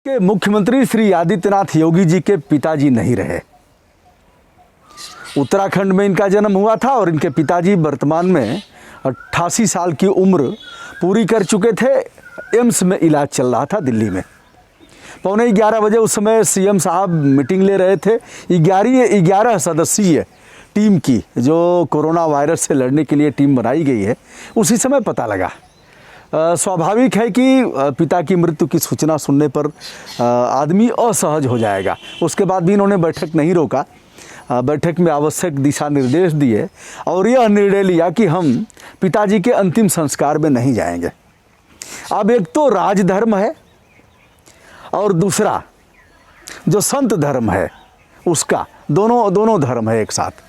के मुख्यमंत्री श्री आदित्यनाथ योगी जी के पिताजी नहीं रहे। उत्तराखंड में इनका जन्म हुआ था और इनके पिताजी वर्तमान में 88 साल की उम्र पूरी कर चुके थे। एम्स में इलाज चल रहा था दिल्ली में। 11:15 बजे उस समय सीएम साहब मीटिंग ले रहे थे 11 सदस्यीय टीम की, जो कोरोना वायरस से लड़ने के लिए टीम बनाई गई है। उसी समय पता लगा। स्वाभाविक है कि पिता की मृत्यु की सूचना सुनने पर आदमी असहज हो जाएगा। उसके बाद भी इन्होंने बैठक नहीं रोका। बैठक में आवश्यक दिशा निर्देश दिए और यह निर्णय लिया कि हम पिताजी के अंतिम संस्कार में नहीं जाएंगे। अब एक तो राजधर्म है और दूसरा जो संत धर्म है उसका, दोनों धर्म है एक साथ।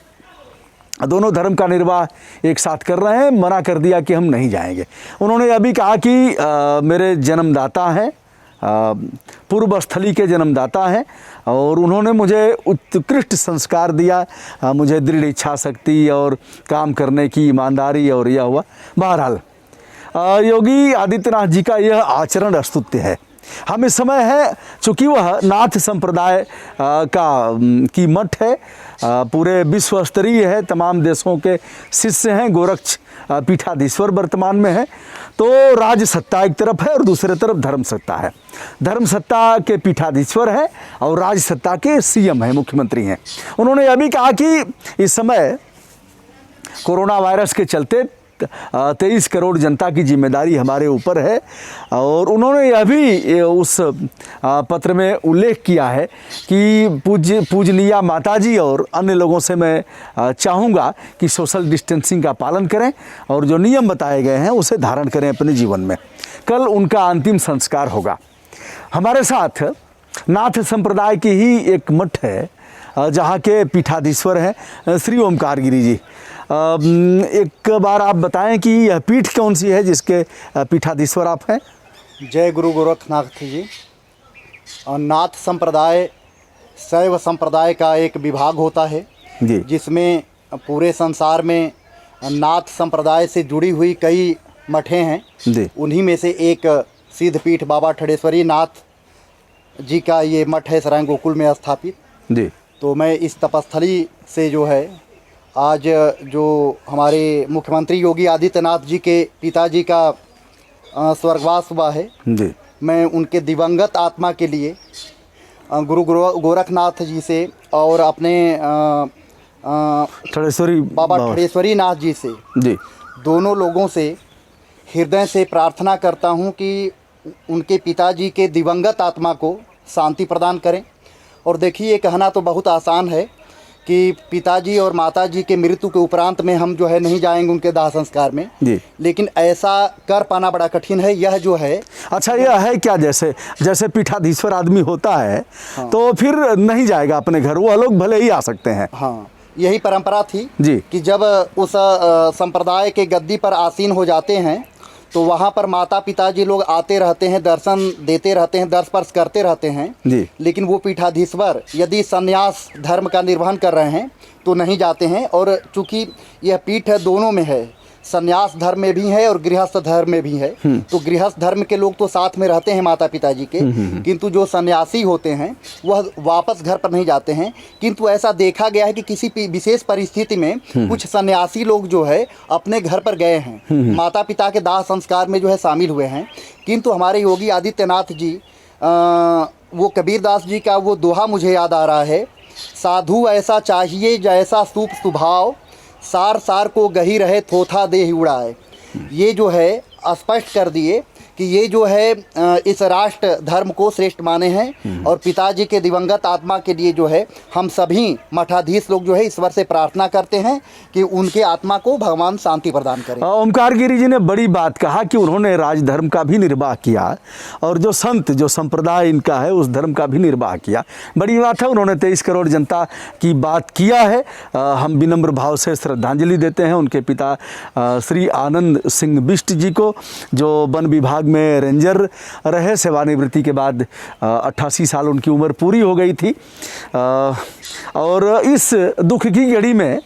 दोनों धर्म का निर्वाह एक साथ कर रहे हैं। मना कर दिया कि हम नहीं जाएंगे। उन्होंने अभी कहा कि मेरे जन्मदाता हैं, पूर्वस्थली के जन्मदाता हैं और उन्होंने मुझे उत्कृष्ट संस्कार दिया, मुझे दृढ़ इच्छा शक्ति और काम करने की ईमानदारी, और यह हुआ। बहरहाल योगी आदित्यनाथ जी का यह आचरण स्तुत्य है। हम इस समय है, चूँकि वह नाथ संप्रदाय की मठ है, पूरे विश्व स्तरीय है, तमाम देशों के शिष्य हैं, गोरक्ष पीठाधीश्वर वर्तमान में है। तो राज सत्ता एक तरफ है और दूसरे तरफ धर्म सत्ता है। धर्म सत्ता के पीठाधीश्वर है और राज सत्ता के सीएम है, मुख्यमंत्री हैं। उन्होंने यह भी कहा कि इस समय कोरोना वायरस के चलते 23 करोड़ जनता की जिम्मेदारी हमारे ऊपर है। और उन्होंने यह भी उस पत्र में उल्लेख किया है कि पूजनीया माताजी और अन्य लोगों से मैं चाहूँगा कि सोशल डिस्टेंसिंग का पालन करें और जो नियम बताए गए हैं उसे धारण करें अपने जीवन में। कल उनका अंतिम संस्कार होगा। हमारे साथ नाथ संप्रदाय की ही एक मठ है जहाँ के पीठाधीश्वर हैं श्री ओमकार गिरी जी। एक बार आप बताएं कि यह पीठ कौन सी है जिसके पीठाधीश्वर आप हैं? जय गुरु गोरखनाथ जी। नाथ संप्रदाय शैव संप्रदाय का एक विभाग होता है जी, जिसमें पूरे संसार में नाथ संप्रदाय से जुड़ी हुई कई मठें हैं जी। उन्हीं में से एक सिद्धपीठ बाबा ठड़ेश्वरी नाथ जी का ये मठ है सराय गोकुल में स्थापित जी। तो मैं इस तपस्थली से जो है आज जो हमारे मुख्यमंत्री योगी आदित्यनाथ जी के पिताजी का स्वर्गवास हुआ है जी, मैं उनके दिवंगत आत्मा के लिए गुरु गोरखनाथ जी से और अपने बाबा ठड़ेश्वरी नाथ जी से जी, दोनों लोगों से हृदय से प्रार्थना करता हूं कि उनके पिताजी के दिवंगत आत्मा को शांति प्रदान करें। और देखिए, कहना तो बहुत आसान है कि पिताजी और माताजी के मृत्यु के उपरांत में हम जो है नहीं जाएंगे उनके दाह संस्कार में जी, लेकिन ऐसा कर पाना बड़ा कठिन है। यह जो है, अच्छा यह है क्या, जैसे पीठाधीश्वर आदमी होता है हाँ, तो फिर नहीं जाएगा अपने घर, वो लोग भले ही आ सकते हैं। हाँ, यही परंपरा थी जी कि जब उस संप्रदाय के गद्दी पर आसीन हो जाते हैं तो वहाँ पर माता पिताजी लोग आते रहते हैं, दर्शन देते रहते हैं, दर्श स्पर्श करते रहते हैं जी। लेकिन वो पीठाधीश्वर यदि संन्यास धर्म का निर्वहन कर रहे हैं तो नहीं जाते हैं। और चूँकि यह पीठ है दोनों में है, संन्यास धर्म में भी है और गृहस्थ धर्म में भी है। तो गृहस्थ धर्म के लोग तो साथ में रहते हैं माता पिताजी के, किंतु जो सन्यासी होते हैं वह वापस घर पर नहीं जाते हैं। किंतु ऐसा देखा गया है कि किसी विशेष परिस्थिति में कुछ सन्यासी लोग जो है अपने घर पर गए हैं, माता पिता के दाह संस्कार में जो है शामिल हुए हैं। किंतु हमारे योगी आदित्यनाथ जी, वो कबीरदास जी का वो दोहा मुझे याद आ रहा है, साधु ऐसा चाहिए जैसा सूप स्वभाव, सार सार को गही रहे थोथा देह उड़ाए। ये जो है स्पष्ट कर दिए कि ये जो है इस राष्ट्र धर्म को श्रेष्ठ माने हैं। और पिताजी के दिवंगत आत्मा के लिए जो है हम सभी मठाधीश लोग जो है ईश्वर से प्रार्थना करते हैं कि उनके आत्मा को भगवान शांति प्रदान करें। ओमकार गिरी जी ने बड़ी बात कहा कि उन्होंने राजधर्म का भी निर्वाह किया और जो संत जो संप्रदाय इनका है उस धर्म का भी निर्वाह किया। बड़ी बात है, उन्होंने 23 करोड़ जनता की बात किया है। हम विनम्र भाव से श्रद्धांजलि देते हैं उनके पिता श्री आनंद सिंह बिष्ट जी को, जो वन विभाग में रेंजर रहे। सेवानिवृत्ति के बाद 88 साल उनकी उम्र पूरी हो गई थी। और इस दुख की घड़ी में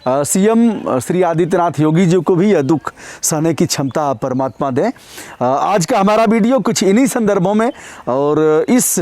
सीएम श्री आदित्यनाथ योगी जी को भी यह दुख सहने की क्षमता परमात्मा दें। आज का हमारा वीडियो कुछ इन्हीं संदर्भों में और इस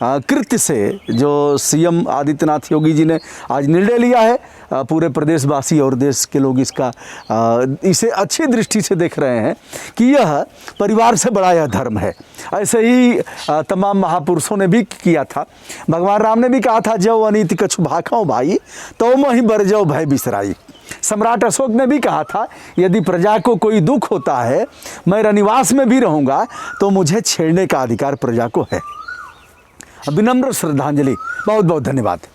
कृत्य से जो सीएम आदित्यनाथ योगी जी ने आज निर्णय लिया है, पूरे प्रदेशवासी और देश के लोग इसे अच्छी दृष्टि से देख रहे हैं कि यह परिवार से बड़ा यह धर्म है। ऐसे ही तमाम महापुरुषों ने भी किया था। भगवान राम ने भी कहा था, जो अनीति कछु भाखों भाई तो मही बर जाओ भय बिसराई। सम्राट अशोक ने भी कहा था, यदि प्रजा को कोई दुख होता है, मैं रनिवास में भी रहूंगा तो मुझे छेड़ने का अधिकार प्रजा को है। विनम्र श्रद्धांजलि। बहुत बहुत धन्यवाद।